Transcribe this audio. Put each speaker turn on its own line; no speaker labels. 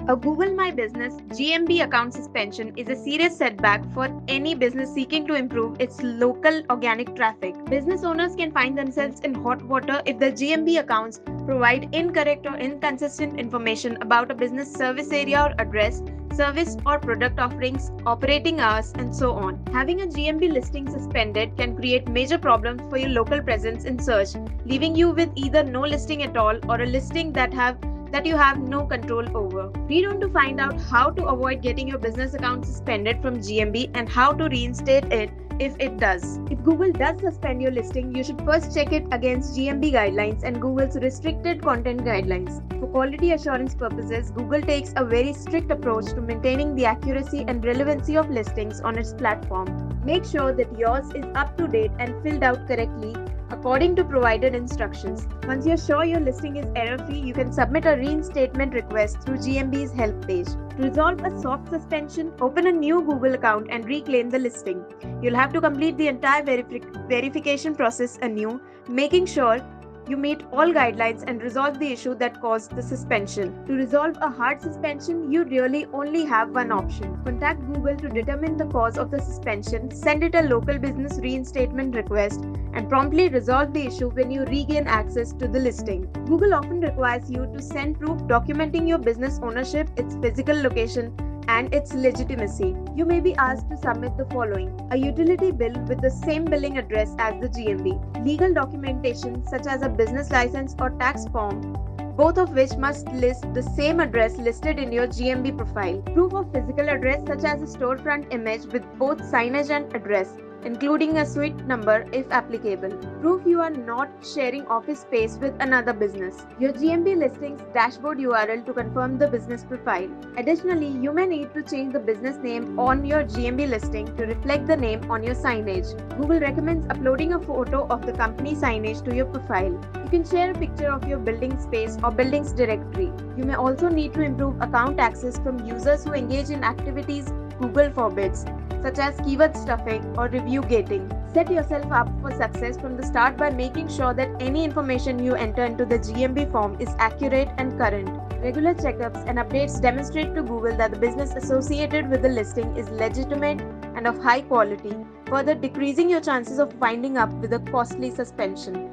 A Google My Business GMB account suspension is a serious setback for any business seeking to improve its local organic traffic. Business owners can find themselves in hot water if their GMB accounts provide incorrect or inconsistent information about a business service area or address, service or product offerings, operating hours, and so on. Having a GMB listing suspended can create major problems for your local presence in search, leaving you with either no listing at all or a listing that you have no control over. Read on to find out how to avoid getting your business account suspended from GMB and how to reinstate it if it does. If Google does suspend your listing, you should first check it against GMB guidelines and Google's restricted content guidelines. For quality assurance purposes, Google takes a very strict approach to maintaining the accuracy and relevancy of listings on its platform. Make sure that yours is up to date and filled out correctly according to provided instructions. Once you're sure your listing is error-free, you can submit a reinstatement request through GMB's help page. To resolve a soft suspension, open a new Google account and reclaim the listing. You'll have to complete the entire verification process anew, making sure you meet all guidelines and resolve the issue that caused the suspension. To resolve a hard suspension, you really only have one option. Contact Google to determine the cause of the suspension, send it a local business reinstatement request, and promptly resolve the issue when you regain access to the listing. Google often requires you to send proof documenting your business ownership, its physical location, and its legitimacy. You may be asked to submit the following: a utility bill with the same billing address as the GMB, legal documentation such as a business license or tax form, both of which must list the same address listed in your GMB profile, proof of physical address such as a storefront image with both signage and address, including a suite number if applicable, proof you are not sharing office space with another business, your GMB listings dashboard URL to confirm the business profile. Additionally, you may need to change the business name on your GMB listing to reflect the name on your signage. Google recommends uploading a photo of the company signage to your profile. You can share a picture of your building space or buildings directory. You may also need to improve account access from users who engage in activities Google forbids, such as keyword stuffing or review gating. Set yourself up for success from the start by making sure that any information you enter into the GMB form is accurate and current. Regular checkups and updates demonstrate to Google that the business associated with the listing is legitimate and of high quality, further decreasing your chances of winding up with a costly suspension.